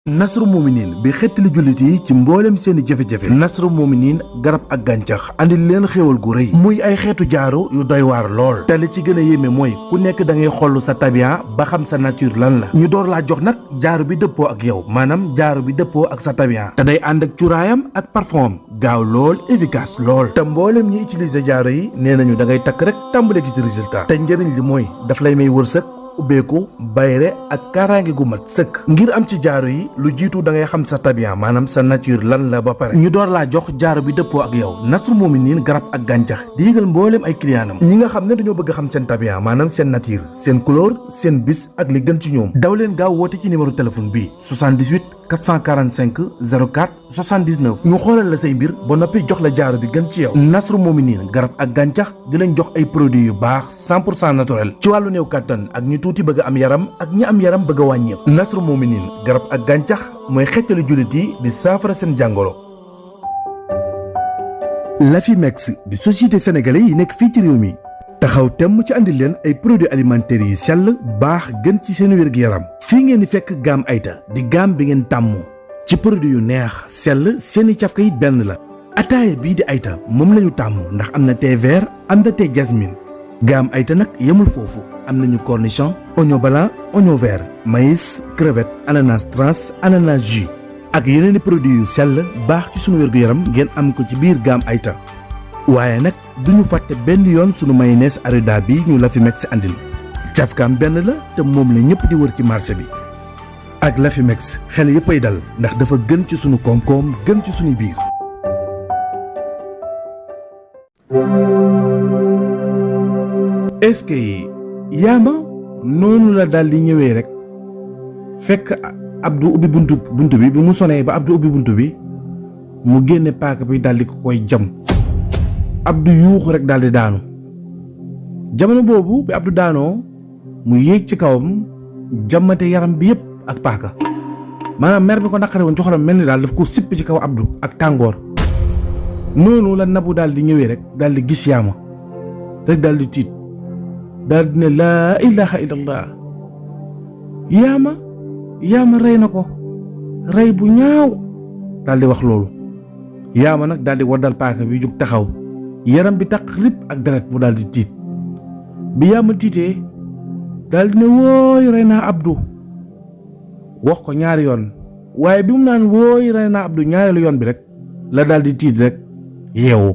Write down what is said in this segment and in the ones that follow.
Nasru Mominin bi xettali jullit yi ci mboolem seeni jafe-jafe. Nasru Mominin garab ak gàncax andi leen xéewal gu rëy muy ay xeetu jaaro yu doy waar lool te li ci gën a yéeme mooy ku nekk da ngay xoll sa tabian ba xam sa nature lan la ñu door laa jox nag jaaro bi dëppoo ak yow maanaam jaaro bi dëppoo ak sa tabian te day ànd ak cuuraayam ak parfum am gaaw lool efficace lool te mboolem ñi utiliser jaaro yi nee nañu da ngay takk rek tàmbale gis résultat te njëriñ li mooy daf lay may wërsëg ubbeeku bayre ak kaaraange gu mat sëkk ngir am ci jaaro yi lu jiitu da ngay xam sa tabian maanaam sa nature lan la ba pare ñu door laa jox jaaro bi dëppoo ak yow. Nasru Mominin garab ak gàncax di yëgal mbooleem ay clientam ñi nga xam ne dañoo bëgg xam seen tabian maanaam seen nature seen couleur seen bis ak li gën ci ñoom daw leen gaaw woote ci numéro téléphone bi 78 445 04 79 ñu xoolal la say mbir ba noppi jox la jaaro bi gën ci yow. Nasru Mominin garab ak gàncax di leen jox ay produits yu baax 100% naturel ci wàllu néew kàttan ak ñu tuuti bëgg am yaram ak ñi am yaram bëgg a wàññeeku. Nasru Mominin garab ak gàncax mooy xettali jullit yi di saafara seen jàngoro. Lafimex di société sénégalais yi nekk fii ci réew mi taxaw temm ci andi leen ay produits alimentaires yi sell baax gën ci seen wér-gu-yaram. fii ngeen di fekk gaam Ayta di gaam bi ngeen tàmmu ci produit yu neex sell seeni cafka yi benn la. ataaya bii di Ayta moom lañu tàmmu ndax am na thé vert am na thé jasmine. gaam Ayta nag yemul foofu am nañu cornichon oignon blanc oignon vert maïs crevette ananas trans ananas jus ak yeneeni produits yu sell baax ci sunu wér-gu-yaram ngeen am ko ci biir gaam Ayta. waaye nag duñu fàtte benn yoon sunu mayonnaise Arruda bi ñu Lafimex andil cafkaam benn la te moom la ñëpp di wër ci marché bi ak Lafimex xel yëpp ay dal ndax dafa gën ci sunu koom-koom gën ci sunu biir. est-ce que yaama noonu la daal di ñëwee rek fekk Abdou ubbi buntu bi bi mu sonee ba Abdou ubbi buntu bi mu génne paaka bi daal di ko koy jam. Abdou yuuxu rek daal di daanu jamono boobu bi Abdou daanoo mu yéeg ci kawam jàmmate yaram bi yëpp ak paaka maanaam mer bi ko naqare woon ci xolam mel ni daal daf ko sipp ci kaw Abdou ak tàngoor noonu la Nabou daal di ñëwee rek daal di gis yaama rek daal di tiit daal di ne laa ilaha illallah yaama rey na ko rey bu ñaaw daal di wax loolu yaama nag daal di waddal paaka bi jug taxaw yaram bi taq rip ak deret mu daal di tiit bi yaama tiitee daal di ne wooy rey naa Abdou wax ko ñaari yoon waaye bi mu naan wooy rey naa Abdou ñaareelu yoon bi rek la daal di tiit rek yeewu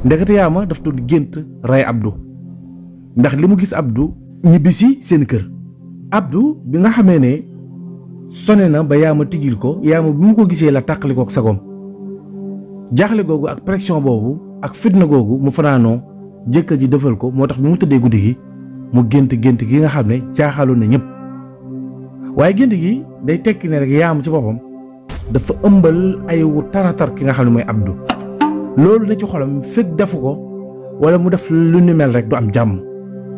ndekete yaama daf doon gént rey Abdou ndax li mu gis Abdou ñibbisi seen kër. Abdou bi nga xamee ne sone na ba yaama tigil ko yaama bi mu ko gisee la tàqali ko ak sagoom jaaxle googu ak pression boobu ak fitna googu mu fanaanoo jëkkër ji defal ko moo tax bi mu tëddee guddi gi mu gént gi nga xam ne jaaxaloon na ñëpp waaye gént gi day tekki ne rek yaama ci boppam dafa ëmbal ay wu taratar ki nga xam ne mooy Abdou loolu na ci xolam fekk defu ko wala mu def lu ni mel rek du am jàmm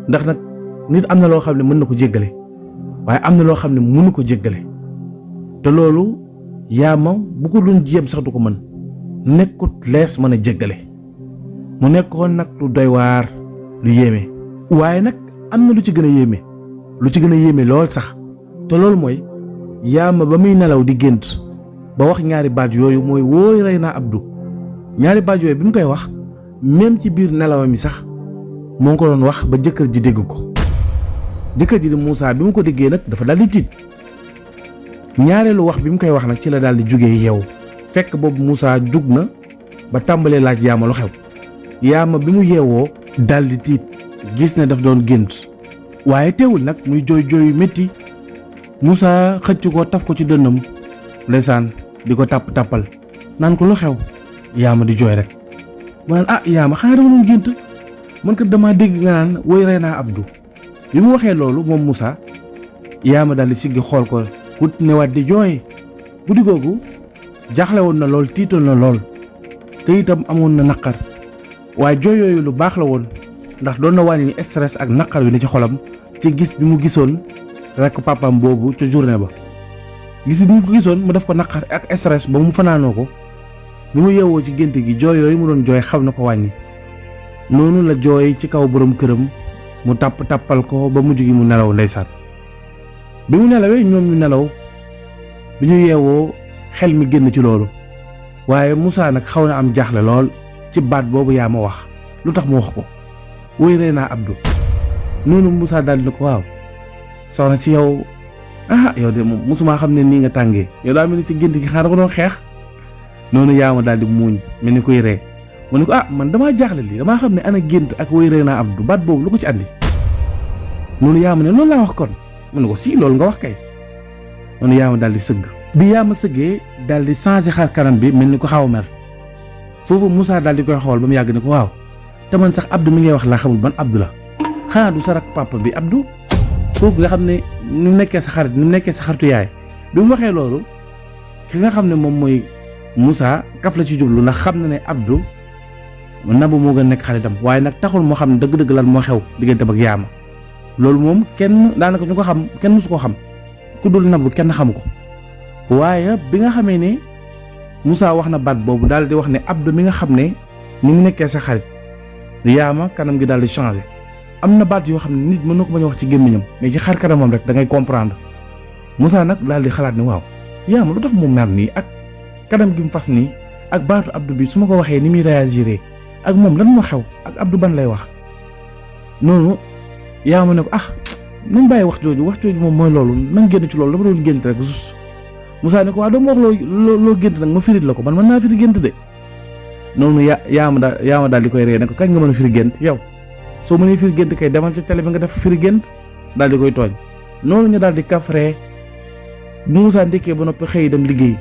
ndax nag nit am na loo xam ne mën na ko jéggale waaye am na loo xam ne mënu ko jéggale te loolu yaama bu ko doon jéem sax du ko mën nekkut lees mën a jéggale mu nekkoon nag lu doy waar lu yéeme waaye nag am na lu ci gën a yéeme lool sax te loolu mooy yaama ba muy nelaw di gént ba wax ñaari baat yooyu mooy wooy rey naa Abdou ñaari baat yooyu bi mu koy wax même ci biir nelawam mi sax moo ngi ko doon wax ba jëkkër ji dégg ko jëkkër ji di Moussa bi mu ko déggee nag dafa daal di tiit ñaareelu wax bi mu koy wax nag ci la daal di jógee yeewu fekk boobu Moussa jug na ba tàmbalee laaj yaama lu xew yaama bi mu yeewoo daal di tiit gis ne daf doon gént waaye teewul nag muy jooy yu métti Moussa xëcc ko taf ko ci dënnam ndeysaan di ko tàppal naan ko lu xew yaama di jooy rek mu naan yaama xanaa dama doon gént man kat damaa dégg nga naan woy rey naa Abdou bi mu waxee loolu moom Moussa yaama daal di siggi xool ko ku newaat di jooy guddi googu jaaxle woon na lool tiitoon na lool te itam amoon na naqar waaye jooy yooyu lu baax la woon ndax doon na wàññi stress ak naqar bi ne ci xolam ci gis bi mu gisoon rek papam boobu ca journée ba gis bi mu ko gisoon mu def ko naqar ak stress ba mu fanaanoo ko bi mu yeewoo ci gént gi jooy yooyu mu doon jooy xam na ko wàññi noonu la jooy ci kaw borom këram mu tàppal ko ba mujj gi mu nelaw ndeysaan bi mu nelawee ñoom ñu nelaw bi ñu yeewoo xel mi génn ci loolu waaye Moussa nag xaw na am jaaxle lool ci baat boobu yaa ma wax lu tax mu wax ko wéy rey naa Abdou. noonu Moussa daal di ko waaw soxna si yow yow de moom mosumaa xam ne nii nga tàngee yow daa mel ni si gént gi xanaa da ko doon xeex. noonu yaa ma daal di muuñ mel ni koy ree mu ne ko man damaa jaaxle lii damaa xam ne ana gént ak wéy rey naa Abdou baat boobu lu ko ci andi. noonu yaa ma ne loolu laa wax kon mu ne ko si loolu nga wax kay. noonu yaa ma daal di sëgg. bi yaa ma sëggee daal di changé xar kanam bi mel ni ko xaw a mer foofu Moussa daal di koy xool ba mu yàgg ne ko waaw te man sax Abdou mi ngay wax laa xamul ban Abdou la xanaa du sa rak papa bi Abdou kooku nga xam ne ni mu nekkee sa xarit ni mu nekkee sa xaritu yaay. bi mu waxee loolu ki nga xam ne moom mooy Moussa kaf la ci jublu ndax xam na ne Abdou Nabou moo gën nekk xaritam waaye nag taxul moo xam ne dëgg-dëgg lan moo xew diggante ak yaama loolu moom kenn daanaka ñu ko xam kenn mësu koo xam ku dul Nabou kenn xamu ko. waaye bi nga xamee ne Moussa wax na baat boobu daal di wax ne Abdou mi nga xam ne ni mu nekkee sa xarit yaama kanam gi daal di changé am na baat yoo xam ne nit mën na ko bañ a wax ci gémmiñam mais ci xar kanamam rek da ngay comprendre Moussa nag daal di xalaat ne waaw yaama lu tax mu mer nii ak kanam gi mu fas nii ak baatu Abdou bi su ma ko waxee ni muy réagiré ak moom lan moo xew ak Abdou ban lay wax. noonu yaama ne ko nañ bàyyi wax jooju moom mooy loolu nañ génn ci loolu dama doon gént rek juste. Moussa ne ko doo ma wax loo gént nag ma firit la ko man mën naa firi gént de. noonu yaama daal di koy ree ne ko kañ nga mën a firi gént yow soo mënee firi gént kay demal ca télé bi nga def firi gént daal di koy tooñ. noonu ñu daal di kafree bu Moussa ndékkee ba noppi xëy dem liggéey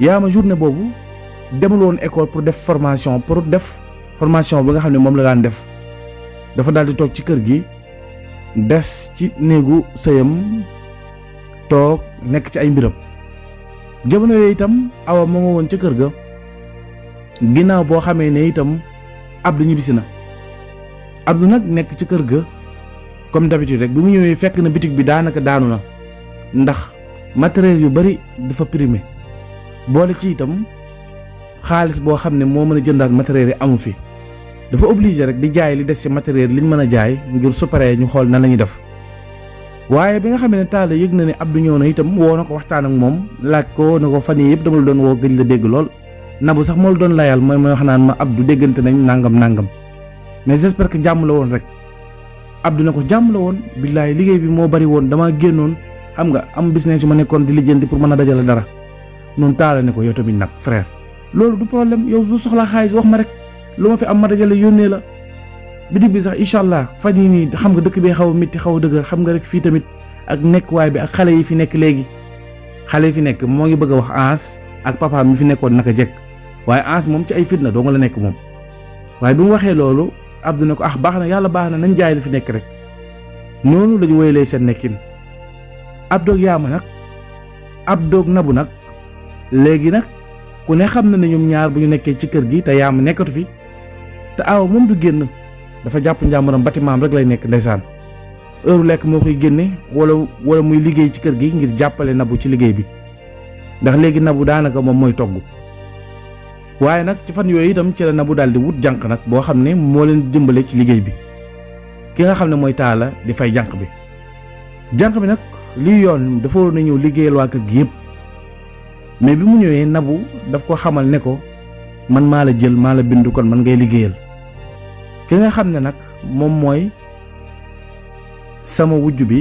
yaama journée boobu demul woon école pour def formation bi nga xam ne moom la daan def dafa daal di toog ci kër gi des ci néegu sëyam toog nekk ci ay mbiram. jamono yooyu itam awa moo nga woon ca kër ga ginnaaw boo xamee ne itam Abdou ñibbisi na. Abdou nag nekk ci kër ga comme d'habitude rek bi mu ñëwee fekk na bitig bi daanaka daanu na ndax matériel yu bari dafa primé boole ci itam xaalis boo xam ne moo mën a jëndaat matériel yi amu fi dafa obligé rek di jaay li des ci matériel liñ mën a jaay ngir su paree ñu xool nan la ñuy def. waaye bi nga xam ne Talla yëg na ne Abdou ñëw na itam woo na ko waxtaan ak moom laaj ko ne ko fan yii yëpp dama la doon woo gëj la dégg lool Nabou sax moo la doon layal mooy wax naan ma Abdou déggante nañ nangam mais j'espère que jàmm la woon rek. Abdou ne ko jàmm la woon billaay liggéey bi moo bari woon damaa génnoon xam nga am business yu ma nekkoon di lijjanti pour mën a dajale dara noonu Talla ne ko yow tamit nag frère loolu du problème yow du soxlaa xaalis wax ma rek lu ma fi am ma dajale yónnee la. bitig bi sax incha allah fan yii nii xam nga dëkk bi xaw a métti xaw a dëgër xam nga rek fii tamit ak nekkuwaay bi ak xale yi fi nekk léegi xale yi fi nekk moo ngi bëgg a wax Ans ak papa mi fi nekkoon naka jekk waaye Ans moom ci ay fitna doo nga la nekk moom. waaye bi mu waxee loolu Abdou ne ko baax na yàlla baax na nañ jaay li fi nekk rek noonu la ñu wéyalee seen nekkin. Abdou ak yaama nag Abdou ak Nabou nag léegi nag ku ne xam na ne ñoom ñaar bu ñu nekkee ci kër gi te yaama nekkatu fi te awa moom du génn. dafa jàpp njàmbaram bâtiment rek lay nekk ndeysaan heure lekk moo koy génne wala muy liggéey ci kër gi ngir jàppale Nabou ci liggéey bi ndax léegi Nabou daanaka moom mooy togg. waaye nag ci fan yooyu itam ci la Nabou daal di wut jànq nag boo xam ne moo leen dimbale ci liggéey bi ki nga xam ne mooy Talla di fay jànq bi. jànq bi nag lii yoon dafa waroon a ñëw liggéeyal waa kër gi yëpp mais bi mu ñëwee Nabou daf ko xamal ne ko man maa la jël maa la bind kon man ngay liggéeyal. ki nga xam ne nag moom mooy sama wujj bi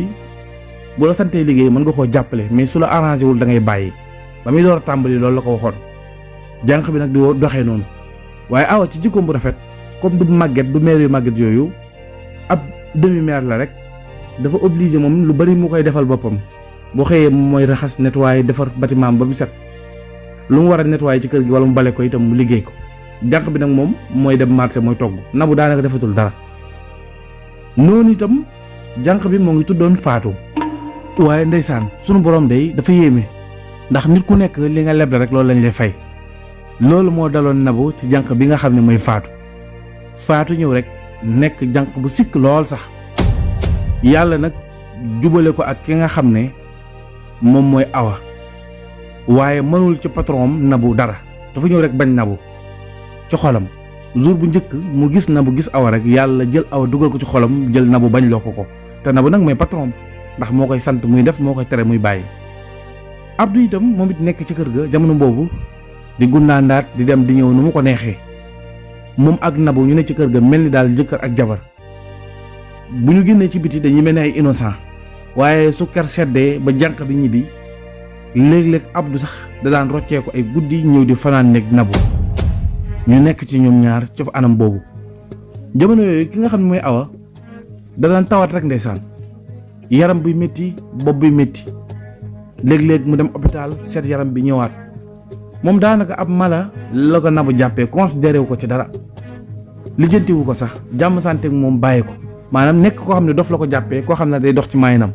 bu la santee liggéey mën nga koo jàppale mais su la arrangé wul da ngay bàyyi ba muy door a tàmbali loolu la ko waxoon jànq bi nag di doxee noonu waaye awa ci jikkoom bu rafet comme du màgget du meer yu màgget yooyu ab demi meer la rek dafa obligé moom lu bari mu koy defal boppam boo xëyee moom mooy raxas nettoyer defar bâtiment ba mu set lu mu war a nettoyer ci kër gi wala mu bale ko itam mu liggéey ko. jànq bi nag moom mooy dem marché mooy togg Nabou daanaka defatul dara noonu itam jànq bi moo ngi tuddoon Fatou. waaye ndeysaan sunu borom day dafa yéeme ndax nit ku nekk li nga leble rek loolu lañ lay fay loolu moo daloon Nabou ci jànq bi nga xam ne mooy Fatou ñëw rek nekk jànq bu sikk lool sax yàlla nag jubale ko ak ki nga xam ne moom mooy Awa waaye mënul ci patron Nabou dara dafa ñëw rek bañ Nabou ci xolam jour bu njëkk mu gis Nabou gis Awa rek yàlla jël Awa dugal ko ci xolam jël Nabou bañ loo ko te Nabou nag mooy patron ndax moo koy sant muy def moo koy tere muy bàyyi Abdou itam moom it nekk ci kër ga jamono boobu di gundaandaat di dem di ñëw nu mu ko neexee moom ak Nabou ñu ne ci kër ga mel ni daal jëkkër ak jabar bu ñu génnee ci biti dañuy mel ni ay innocent waaye su ker seddee ba jànq bi ñibbi léeg-léeg Abdou sax da daan roccee ko ay guddi ñëw di fanaan nekk Nabou ñu nekk ci ñoom ñaar ci anam boobu jamono yooyu ki nga xam ne mooy Awa da daan tawat rek ndeysaan yaram buy métti bopp buy métti léeg-léeg mu dem hôpital seet yaram bi ñëwaat moom daanaka ab mala la ko Nabou jàppee considéré wu ko ci dara lijjantiwu ko sax jàmm santeeg moom bàyyi ko maanaam nekk koo xam ne dof la ko jàppee koo xam ne day dox ci maayinam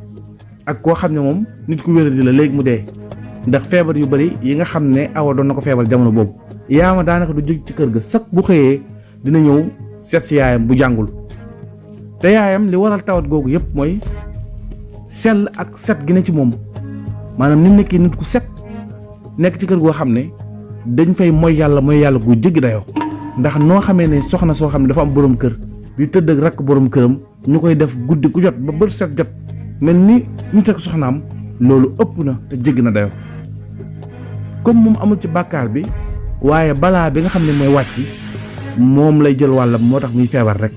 ak koo xam ne moom nit ku wéradi la léegi mu dee ndax feebar yu bari yi nga xam ne Awa doon na ko feebar jamono boobu yaama daanaka du jóg ci kër ga sax bu xëyee dina ñëw seet si yaayam bu jàngul te yaayam li waral tawat googu yëpp mooy sell ak set gi ne ci moom maanaam ni nekkee nit ku set nekk ci kër goo xam ne dañ fay mooy yàlla gu jéggi dayoo ndax noo xamee ne soxna soo xam ne dafa am borom kër di tëdd ak rakk borom këram ñu koy def guddi ku jot ba bër set jot mel ni nit ak soxnaam loolu ëpp na te jéggi na dayoo comme moom amul ci bàkkaar bi waaye balaa bi nga xam ne mooy wàcc moom lay jël wàllam moo tax muy feebar rek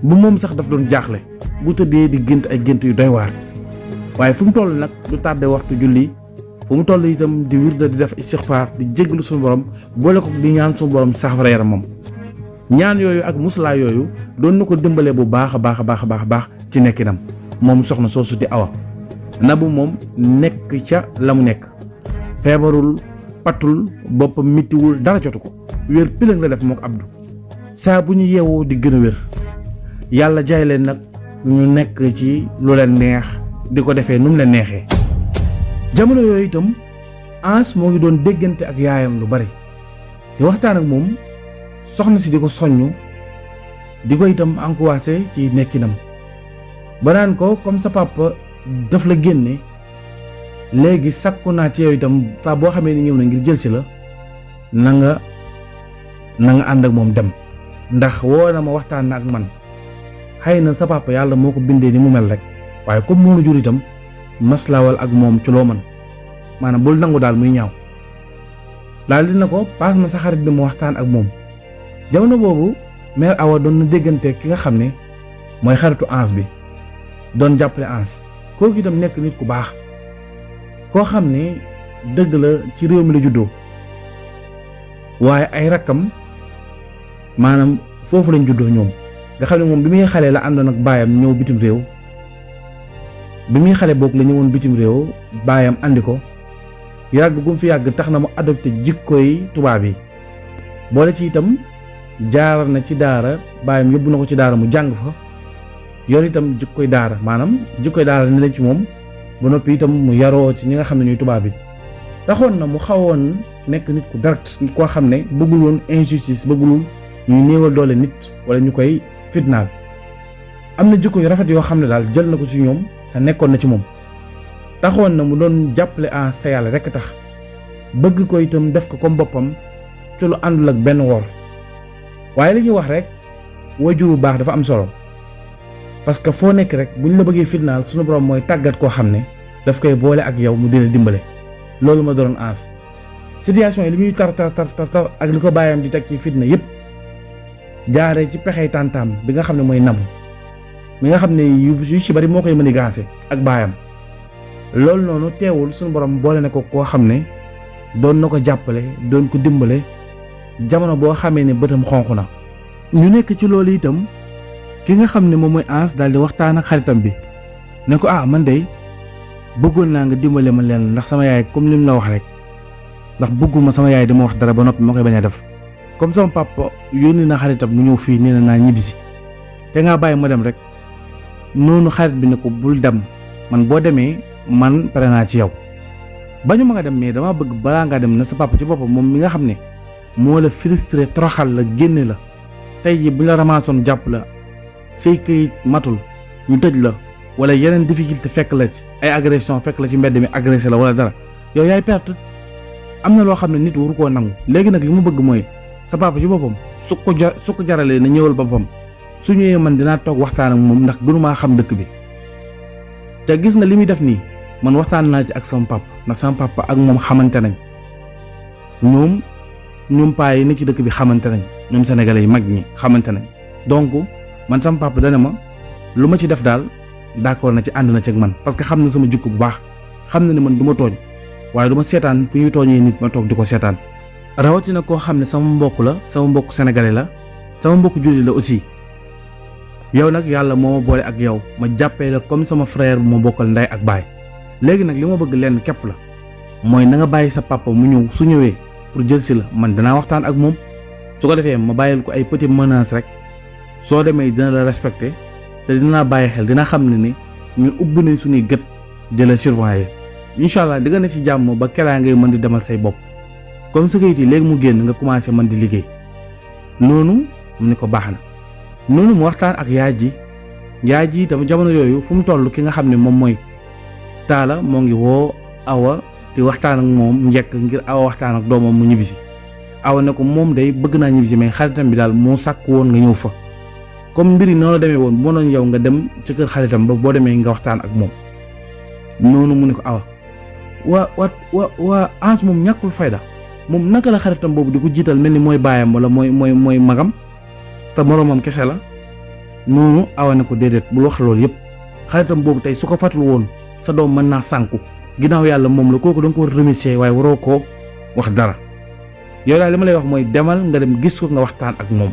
bu moom sax daf doon jaaxle bu tëddee di gént ay gént yu doy waar waaye fu mu toll nag du tardé waxtu julli fu mu toll itam di wirda di def istixfaar di jéggalu suñu borom boole ko di ñaan suñu borom saafara yaramam ñaan yooyu ak muslaa yooyu doon na ko dimbalee bu baax a baax ci nekkinam moom soxna soosu di Awa Nabou moom nekk ca la mu nekk feebarul patul boppam mittiwul dara jotu ko wér pilang la def moo ko Abdou saa bu ñu yeewoo di gën a wér yàlla jaay leen nag ñu nekk ci lu leen neex di ko defee nu mu leen neexee jamono yooyu itam Ans moo ngi doon déggante ak yaayam lu bari di waxtaan ak moom soxna si di ko soññ di ko itam encouragé ci nekkinam ba naan ko comme sa papa daf la génne léegi sakku naa ci yow itam saa boo xamee ni ñëw na ngir jël si la na nga ànd ak moom dem ndax woo na ma waxtaan na ak man xëy na sa papa yàlla moo ko bindee ni mu mel rek waaye comme moo la jur itam maslaawal ak moom ci loo man maanaam bul nangu daal muy ñaaw daal dina ko paas ma sa xarit bi mu waxtaan ak moom jamono boobu mère Awa doon na déggante ki nga xam ne mooy xaritu Ans bi doon jàppale Ans kooku itam nekk nit ku baax koo xam ne dëgg la ci réew mi la juddoo waaye ay rakkam maanaam foofu lañ juddoo ñoom nga xam ne moom bi muy xale la àndoon ak baayam ñëw bitim réew bi muy xale boog la ñëwoon bitim réew baayam andi ko yàgg gum fi yàgg tax na mu adopté jikkoy tubaab yi boole ci itam jaar na ci daara baayam yóbbu na ko ci daara mu jàng fa yor itam jikkoy daara maanaam jikkoy daara ni la ci moom ba noppi itam mu yaroo ci ñi nga xam ne ñuy tubaab yi taxoon na mu xawoon nekk nit ku direct nit koo xam ne bëggul woon injustice bëggul ñuy néewal doole nit wala ñu koy fitnaal am na jikko yu rafet yoo xam ne daal jël na ko ci ñoom te nekkoon na ci moom taxoon na mu doon jàppale Ans te yàlla rekk tax bëgg ko itam def ko comme boppam te lu àndul ak benn wor waaye li ñuy wax rek waajur bu baax dafa am solo parce que foo nekk rek bu ñu la bëggee fitnaal suñu borom mooy tàggat koo xam ne daf koy boole ak yow mu dina dimbale loolu ma doon Ans situation yi li muy tar ak li ko bàyyam di teg ci fitna yépp jaaree ci pexey tàntaam bi nga xam ne mooy Nabou mi nga xam ne yu ci bari moo koy mën a gaase ak baayam loolu noonu teewul suñu borom boole na ko koo xam ne doon na ko jàppale doon ko dimbale jamono boo xamee ne bëtam xonq na ñu nekk ci loolu itam ki nga xam ne moom mooy Ans daal di waxtaan ak xaritam bi ne ko man de bëggoon naa nga dimbale ma leen ndax sama yaay comme lim la wax rek ndax bëgguma sama yaay dama wax dara ba noppi ma koy bañ a def comme sama papa yónni na xaritam mu ñëw fii nee na naa ñibbisi te ngaa bàyyi ma dem rek noonu xarit bi ne ko bul dem man boo demee man pare naa ci yow bañu ma nga dem mais dama bëgg balaa ngaa dem na sa papa ci boppam moom mi nga xam ne moo la frustré toroxal la génne la tey ji bu ñu la ramassoon jàpp la say këyit matul ñu tëj la wala yeneen difficulté fekk la ci ay agression fekk la ci mbedd mi agressé la wala dara yow yaay perte am na loo xam ne nit waru koo nangu léegi nag li mu bëgg mooy sa papa ci boppam su ko jaralee na ñëwal boppam su ñëwee man dinaa toog waxtaan ak moom ndax gënumaa xam dëkk bi te gis nga li muy def nii man waxtaan naa ci ak sama papa ndax sama papa ak moom xamante nañ ñoom paa yi ne ci dëkk bi xamante nañ ñoom sénégalais yi mag ñi xamante nañ donc man sama papa dana ma lu ma ci def daal d'accord na ci ànd na ci ak man parce que xam na sama jikko bu baax xam na ne man du ma tooñ waaye du ma seetaan fu ñuy tooñee nit ma toog di ko seetaan rawatina koo xam ne sama mbokk la sama mbokk sénégalais la sama mbokk jullit la aussi yow nag yàlla moo ma boole ak yow ma jàppee la comme sama frère bu ma bokkal ndey ak baay léegi nag li ma bëgg lenn képp la mooy na nga bàyyi sa papa mu ñëw su ñëwee pour jël si la man danaa waxtaan ak moom su ko defee ma bàyyil ko ay petit menaces rek soo demee dina la respecté te dinaa bàyyi xel dina xam ne ni ñun ubbi nañ suñuy gët di la surveiller incha allah di nga ne ci jàmm ba keraa ngay mën di demal say bopp comme sa kayit yi léegi mu génn nga commencé mën di liggéey noonu mu ni ko baax na noonu mu waxtaan ak yaay ji itam jamono yooyu fu mu toll ki nga xam ne moom mooy Talla moo ngi woo Awa di waxtaan ak moom njëkk ngir Awa waxtaan ak doomam mu ñibbisi Awa ne ko moom day bëgg naa ñibbisi mais xaritam bi daal moo sàkk woon nga ñëw fa comme mbir yi noonu la demee woon bu ma doon yow nga dem ci kër xaritam ba boo demee nga waxtaan ak moom noonu mu ne ko Awa waa Anse moom ñàkkul fayda moom naka la xaritam boobu di ko jiital mel ni mooy baayam wala mooy magam te moroomam kese la noonu Awa ne ko déedéet bul wax loolu yëpp xaritam boobu tey su ko fàttul woon sa doom mën naa sànku ginnaaw yàlla moom la kooku da nga ko war a remercier waaye waroo koo wax dara yow daal li ma lay wax mooy demal nga dem gis ko nga waxtaan ak moom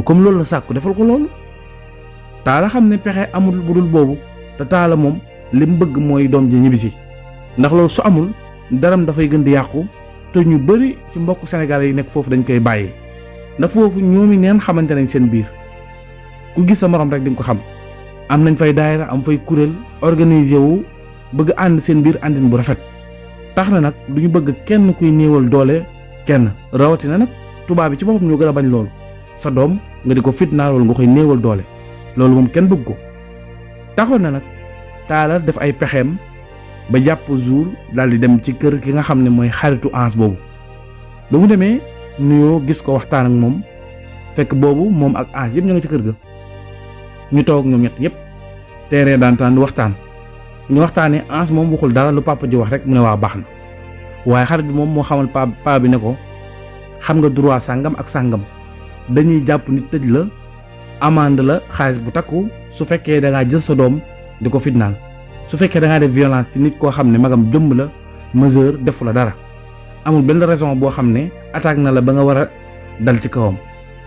comme loolu la sàkku defal ko loolu Talla xam ne pexe amul bu dul boobu te Talla moom li mu bëgg mooy doom ji ñibbisi ndax loolu su amul daram dafay gën di yàqu te ñu bëri ci mbokk Sénégalais yi nekk foofu dañ koy bàyyi ndax foofu ñoomi neen xamante nañ seen biir ku gis sa morom rek di nga ko xam am nañ fay daayira am fay kuréel organisé wu bëgg ànd seen biir àndin bu rafet tax na nag du ñu bëgg kenn kuy néewal doole kenn rawatina nag tubaab bi ci boppam ñoo gën a bañ loolu sa doom nga di ko fitnaal wala nga koy néewal doole loolu moom kenn bëgg ko taxoon na nag Talla def ay pexeem ba jàpp jour daal di dem ci kër ki nga xam ne mooy xaritu Anse boobu ba mu demee nuyoo gis ko waxtaan ak moom fekk boobu moom ak Anse yëpp ñu nga ci kër ga ñu toog ñoom ñett yëpp terrain d'entente waxtaan ñu waxtaanee Anse moom waxul dara lu papa ji wax rek mu ne waa baax na waaye xarit bi moom moo xamal papa bi ne ko xam nga droit sàngam ak sàngam dañuy jàpp nit tëj la amende la xaalis bu takku su fekkee da ngaa jël sa doom di ko fitnaal su fekkee da ngaa def violence ci nit koo xam ne magam jëmm la majeur defu la dara amul benn raison boo xam ne attaque na la ba nga war a dal ci kawam.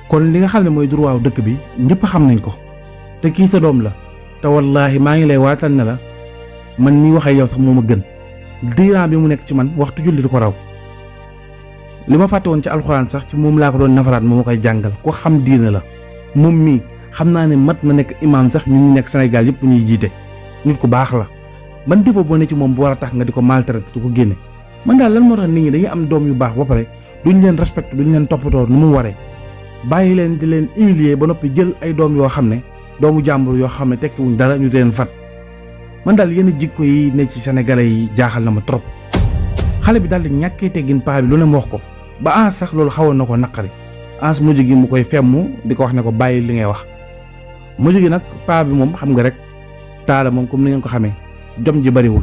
kon li nga xam ne mooy droit dëkk bi ñëpp xam nañ ko te kii sa doom la te wallaahi maa ngi lay waatal ne la man mii wax ak yow sax moo ma gën diiran bi mu nekk ci man waxtu julli di ko raw li ma fàtte woon ci alxuraan sax ci moom laa ko doon nafaraat moo ma koy jàngal ko xam diina la moom mii xam naa ne mat na nekk imaam sax ñu nekk Sénégal yëpp ñuy jiite nit ku baax la ban défaut boo ne ci moom bu war a tax nga di ko maltraité di ko génne man daal lan moo tax nit ñi dañuy am doom yu baax ba pare duñ leen respecté duñ leen toppatoo nu mu waree bàyyi leen di leen humilier ba noppi jël ay doom yoo xam ne doomu jàmbur yoo xam ne tekkiwuñ dara ñu di leen fat man daal yenn jikko yi ne ci sénégalais yi jaaxal na ma trop xale bi daal di ñàkkee teggin paa bi lu ne mu wax ko ba Anse sax loolu xawoon na ko naqari Anse mujj gi mu koy femmu di ko wax ne ko bàyyi li ngay wax mujj gi nag paa bi moom xam nga rek Talla moom comme ni ngeen ko xamee jom ji bariwul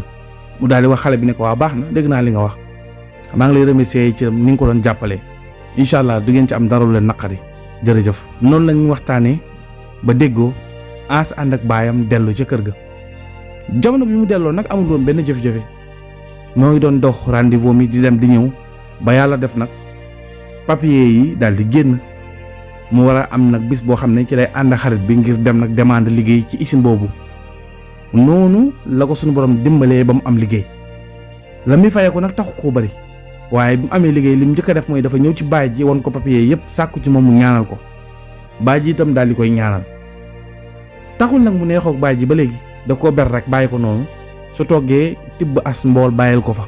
mu daal di wax xale bi ne ko waa baax na dégg naa li nga wax maa ngi lay remercier ci ni nga ko doon jàppalee incha allah du ngeen ci am dara lu leen naqari jërëjëf. noonu lañ waxtaanee ba déggoo Anse ànd ak baayam dellu ca kër ga jamono bi mu delloo nag amul woon benn jafe-jafe moo ngi doon dox rendez-vous mi di dem di ñëw ba yàlla def nag papier yi daal di génn mu war a am nag bis boo xam ne ci lay ànd xarit bi ngir dem nag demande liggéey ci usine boobu noonu la ko suñu borom dimbalee ba mu am liggéey la muy fayee ko nag taxu koo bari waaye bi mu amee liggéey li mu njëkk a def mooy dafa ñëw ci baay ji won ko papier yëpp sàkku ci moom mu ñaanal ko baay ji itam daal di koy ñaanal taxul nag mu neexook baay ji ba léegi da koo ber rek bàyyi ko noonu su toggee tibb as mbool bàyyil ko fa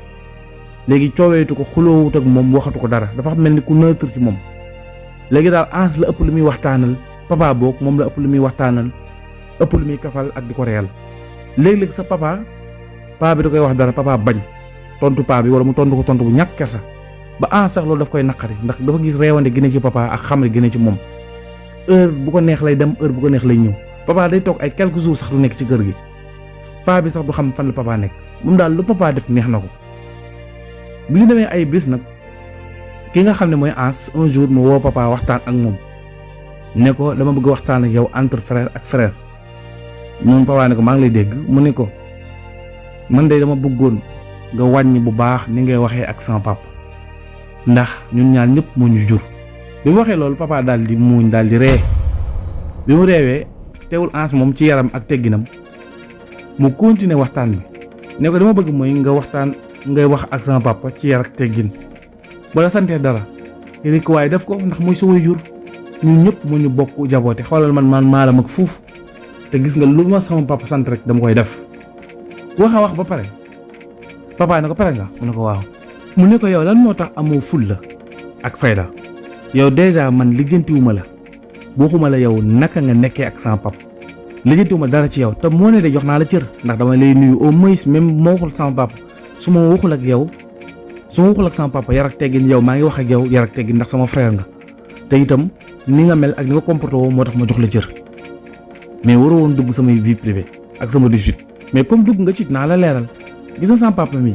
léegi cooweetu ko xuloowut ak moom waxatu ko dara dafa mel ni ku neutre ci moom léegi daal Anse la ëpp lu muy waxtaanal papa boog moom la ëpp lu muy waxtaanal ëpp lu muy kafal ak di ko reyal léeg-léeg sa papa bi da koy wax dara papa bañ tontu paa bi wala mu tontu ko tontu bu ñàkk kersa ba Anse sax loolu daf koy naqari ndax dafa gis reewande gi ne ci papa ak xamle gi ne ci moom heure bu ko neex lay dem heure bu ko neex lay ñëw papa day toog ay quelques jours sax du nekk ci kër gi paa bi sax du xam fan la papa nekk moom daal lu papa def neex na ko. bi ñu demee ay bés nag ki nga xam ne mooy As un jour mu woo papa waxtaan ak moom ne ko dama bëgg waxtaan ak yow entre frère ak frère. moom papa ne ko maa ngi lay dégg mu ne ko man de dama bëggoon nga wàññi bu baax ni ngay waxee ak sama papa ndax ñun ñaar ñëpp moo ñu jur. bi mu waxee loolu papa daal di muuñ daal di ree bi mu reewee teewul As moom ci yaram ak tegginam mu continuer waxtaan bi ne ko dama bëgg mooy nga waxtaan ngay wax ak sama papa ci yar ak teggin bala santee dara rek waaye def ko ndax mooy sa waajur ñun ñëpp mu ñu bokk jaboote xoolal man maa la mag fuuf te gis nga lu ma sama papa sant rek dama koy def. wax a wax ba pare papa ne ko pare nga mu ne ko waaw mu ne ko yow lan moo tax amoo fulla ak fayda yow dèjà man lijjantiwuma la waxuma la yow naka nga nekkee ak sama papa lijjantiwuma dara ci yow te moo ne de jox naa la cër ndax dama lay nuyu au moins même moo waxul sama papa su ma waxul ak yow sama papa yar ak teggin yow maa ngi wax ak yow yar ak teggin ndax sama frère nga te itam ni nga mel ak ni nga comporté woo moo tax ma jox la cër mais waroo woon dugg samay vie privée ak sama 18 mais comme dugg nga ci naa la leeral gis nga sama papa mi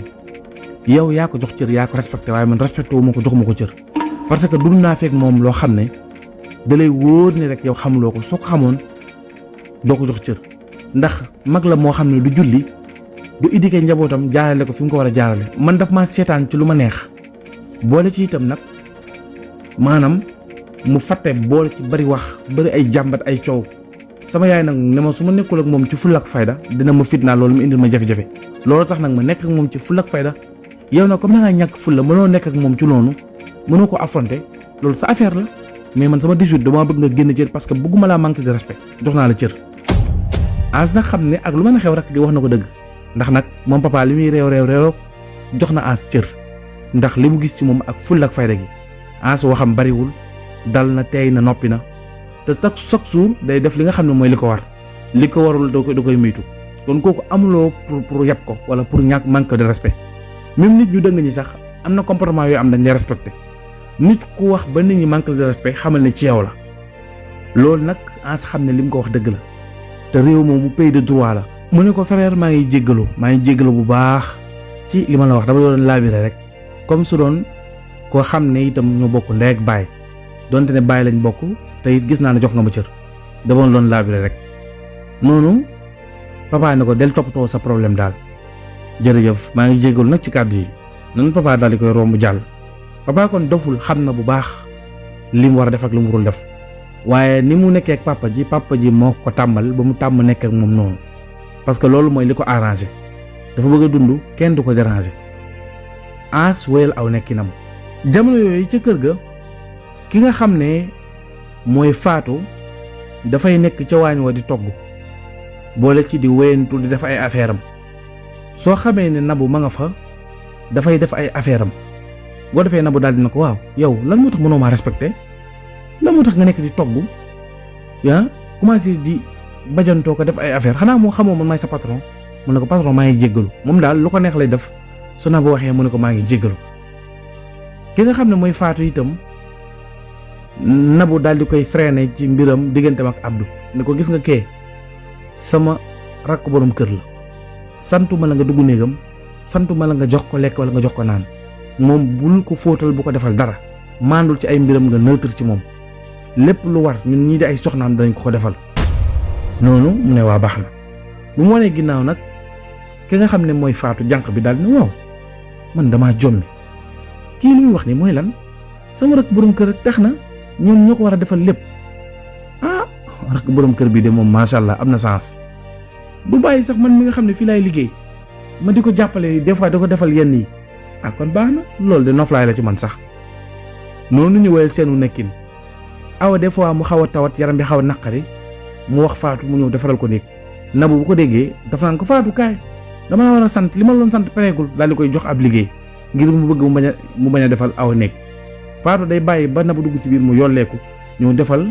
yow yaa ko jox cër yaa ko respecté waaye man respecté wu ma ko joxuma ko cër parce que dund naa fekk moom loo xam ne da lay wóor ne rek yow xamuloo ko soo ko xamoon doo ko jox cër ndax mag la moo xam ne du julli du éduquer njabootam jaarale ko fi mu ko war a jaarale man daf maa seetaan ci lu ma neex boole ci itam nag maanaam mu fàtte boole ci bari wax bari ay jàmbat ay coow sama yaay nag ne ma su ma nekkul ak moom ci fulla ak fayda dina ma fitnaa loolu mu indil ma jafe-jafe loolu tax nag ma nekk ak moom ci fulla ak fayda yow nag comme da ngaa ñàkk fulla mënoo nekk ak moom ci noonu mënoo ko affronter loolu sa affaire la mais man sama 18 dama bëgg nga génn cër parce que bëgguma laa manque de respect jox naa la cër. As nag xam ne ak lu mën a xew rek gi wax na ko dëgg ndax nag moom papa li muy réew jox na As cër ndax li mu gis ci moom ak fulla ak fayda gi As waxam bariwul dal na teey na noppi na te chaque jour day def li nga xam ne mooy li ko war li ko warul da koy moytu kon kooku amuloo pour yab ko wala pour ñàkk manque de respect même nit ñu dëng ñi sax am na comportement yooyu am dañ lay respecté nit ku wax ba nit ñi manque de respect xamal ne ci yow la loolu nag As xam ne li mu ko wax dëgg la te réew moomu pays de droit la. mu ne ko frère maa ngi jéggalu bu baax ci li ma la wax dama doon laabire rek comme su doon koo xam ne itam ñu bokk ndey ak baay donte ne baay lañ bokk te it gis naa ne jox nga ma cër dama doon laabire rek noonu papa ne ko del toppatoo sa problème daal jërëjëf maa ngi jéggalu nag ci kàddu yi nan papa daal di koy romb jàll. papa kon doful xam na bu baax li mu war a def ak li mu warul def waaye ni mu nekkee ak papa ji moo ko tàmbal ba mu tàmm nekk ak moom noonu parce que loolu mooy li ko arrangé dafa bëgg a dund kenn du ko déranger. As wéyal aw nekkinam jamono yooyu ca kër ga ki nga xam ne mooy Faatu dafay nekk ca waañ wa di togg boole ci di wéyantu di def ay affaire am soo xamee ne Nabu ma nga fa dafay def ay affaire am boo defee Nabu daal dina ko waaw yow lan moo tax mënoo maa respecté lan moo tax nga nekk di togg yaa commencé di bajantoo ko def ay affaire xanaa moo xamoo man maay sa patron mu ne ko patron maa ngi jéggalu moom daal lu ko neex lay def su Nabu waxee mu ne ko maa ngi jéggalu ki nga xam ne mooy Faatu itam Nabu daal di koy freiné ci mbiram digganteem ak Abdou ne ko gis nga kee sama rakk borom kër la santuma la nga dugg néegam santuma la nga jox ko lekk wala nga jox ko naan moom bul ko fóotal bu ko defal dara maandul ci ay mbiram nga neutre ci moom lépp lu war ñun ñii di ay soxnaam danañ ko defal noonu mu ne waa baax na bu mu wanee ginnaaw nag ki nga xam ne mooy Faatu jànq bi daal ne waaw man damaa jommi kii li muy wax ni mooy lan sama rakk borom kër tax na ñoom ñoo ko war a defal lépp rakk borom kër bi de moom macha allah am na sens du bàyyi sax man mi nga xam ne fii laay liggéey ma di ko jàppale des fois da ko defal yenn yi kon baax na loolu de noflaay la ci man sax noonu ñu woyal seenu nekkin awa des fois mu xaw a tawat yaram bi xaw a naqari mu wax Faatu mu ñëw defaral ko néeg Nabu bu ko déggee dafa naan ko Faatu kaay dama la war a sant li ma la doon sant pareegul daal di koy jox ab liggéey ngir mu bëgg mu bañ a defal awa néeg Faatu day bàyyi ba Nabu dugg ci biir mu yolleeku ñëw defal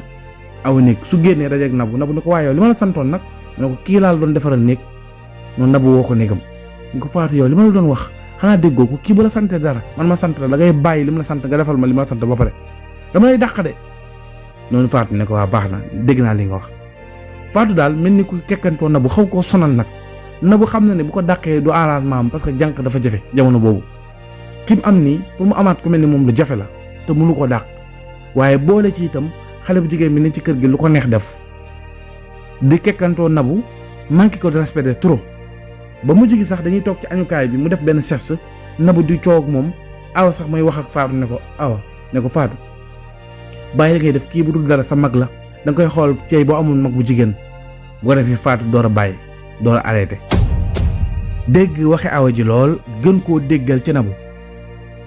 awa néeg su génnee dajeeg Nabu ne ko waaye yow li ma la santoon nag mu ne ko kii laal doon defaral néeg noonu Nabu woo ko néegam ñu ko Faatu yow li ma la doon wax xanaa déggoo ko kii bu la sante dara man ma sant la da ngay bàyyi li ma la sant nga defal ma li ma la sant ba pare dama lay dàq de noonu Faatu ne ko waa baax na dégg naa li nga wax Faatu daal mel ni ku kekkantoo Nabu xaw koo sonal nag Nabou xam na ne bu ko dàqee du arrangement am parce que jànq dafa jafe jamono boobu ki mu am nii pour mu amaat ku mel ni moom lu jafe la te mënu ko dàq waaye boole ci itam xale bu jigéen bi ne ci kër gi lu ko neex def di kekkantoo Nabou manqué ko de respect de trop ba mujj gi sax dañuy toog ci añukaay bi mu def benn geste Nabou di coow ak moom Awa sax may wax ak Fatou ne ko Awa ne ko Fatou bàyyi la ngay def kii bu dul dara sa mag la da nga koy xool cey boo amul mag bu jigéen bu ko defee Fatou door a bàyyi door a arrêté dégg waxe Awa ji lool gën koo déggal ci Nabou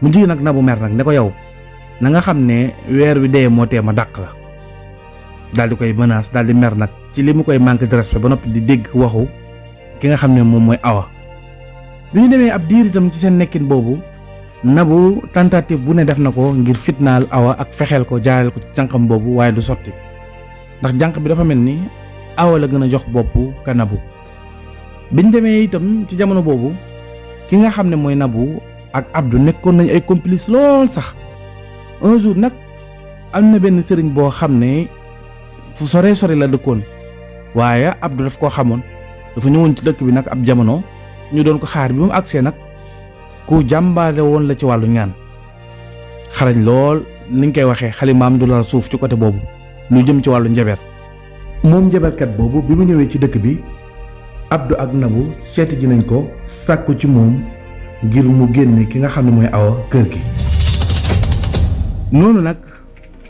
mu jigi nag Nabou mer nag ne ko yow na nga xam ne weer wi dee moo tee ma dàq la daal di koy menace daal di mer nag ci li mu koy manque de respect ba noppi di dégg waxu ki nga xam ne moom mooy Awa bi ñu demee ab diir itam ci seen nekkin boobu Nabou tentative bu ne def na ko ngir fitnaal Awa ak fexeel ko jaareel ko ci jànqam boobu waaye du sotti ndax jànq bi dafa mel ni Awa la gën a jox bopp ka Nabou biñ demee itam ci jamono boobu ki nga xam ne mooy Nabou ak Abdou nekkoon nañu ay complice lool sax un jour nag am na benn sëriñ boo xam ne fu sore sore la dëkkoon waaye Abdou daf koo xamoon dafa ñëwoon ci dëkk bi nag ab jamono ñu doon ko xaar bi mu agsee nag ku jàmbaare woon la ci wàllu ñaan xarañ lool niñ koy waxee xalimaam du lal suuf ci côté boobu lu jëm ci wàllu njaber moom njaberkat boobu bi mu ñëwee ci dëkk bi Abdou ak Nabou seeti ji nañ ko sàkku ci moom ngir mu génne ki nga xam ne mooy Awa kër gi noonu nag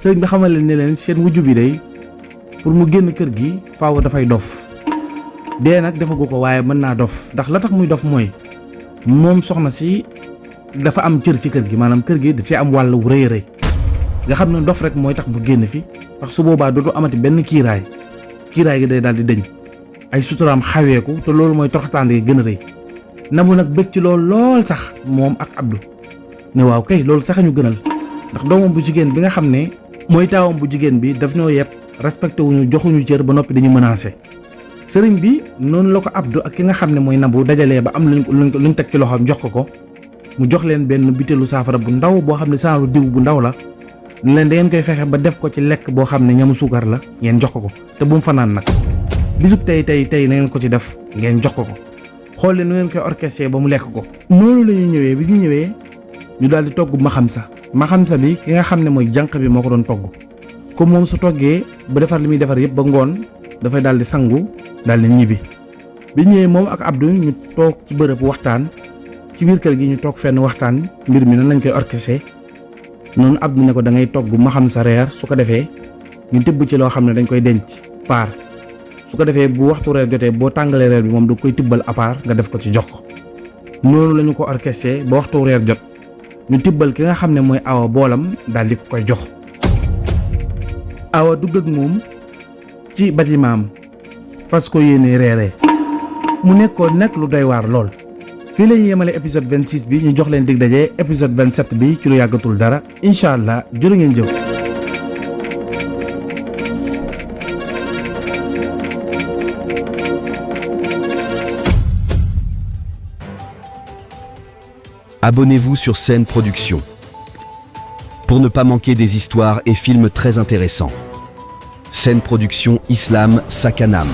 sëriñ bi xamal leen ne leen seen wujju bi day pour mu génn kër gi faaw dafay dof dee nag defagu ko waaye mën naa dof ndax la tax muy dof mooy moom soxna si dafa am cër ci kër gi maanaam kër gi dafay am wàllu rëy rëy nga xam ne dof rek mooy tax mu génn fi ndax su boobaa dootu amati benn kiiraay gi day daal di dëñ ay suturaam xaweeku te loolu mooy toroxtaande yi gën a rëy Nabou nag bëgg ci loolu lool sax moom ak Abdou ne waaw kay loolu sax ñu gënal ndax doomam bu jigéen bi nga xam ne mooy taawam bu jigéen bi daf ñoo yeb respecté wuñu joxuñu cër ba noppi dañu menacé sëriñ bi noonu la ko Abdou ak ki nga xam ne mooy Nabou dajalee ba am luñ teg ci loxoom jox ko mu jox leen benn butéelu saafara bu ndaw boo xam ne saaru diw bu ndaw la ne leen da ngeen koy fexe ba def ko ci lekk boo xam ne ñamu suukar la ngeen jox ko te bu mu fanaan nag bisub tey na ngeen ko ci def ngeen jox ko xool leen nu ngeen koy orchestré ba mu lekk ko. noonu la ñuy ñëwee bi ñu ñëwee ñu daal di togg maxamsa bi ki nga xam ne mooy jànq bi moo ko doon togg comme moom su toggee ba defar li muy defar yëpp ba ngoon dafay daal di sangu daal di ñibbi bi ñëwee moom ak Abdou ñu toog ci bërëb waxtaan ci biir kër gi ñu toog fenn waxtaan mbir mi nan lañ koy orchestré noonu Abdou ne ko da ngay togg maxamsa reer su ko defee ñu tibb ci loo xam ne dañ koy denc paar su ko defee bu waxtu reer jotee boo tàngalee reer bi moom du koy tibbal à part nga def ko ci jox ko noonu la ñu ko orchestré ba waxtu reer jot ñu tibbal ki nga xam ne mooy Awa boolam daal di koy jox Awa dugg ak moom ci bâtiment am fas ko yéene reeree mu nekkoon nag lu doy waar lool. fii la ñuy yemale épisode 26 bi ñu jox leen dig daje épisode 27 bi ci lu yàggatul dara incha allah jërë ngeen jëf. Abonnez-vous sur Scène Production pour ne pas manquer des histoires et films très intéressants. Scène Production Islam Sakanam.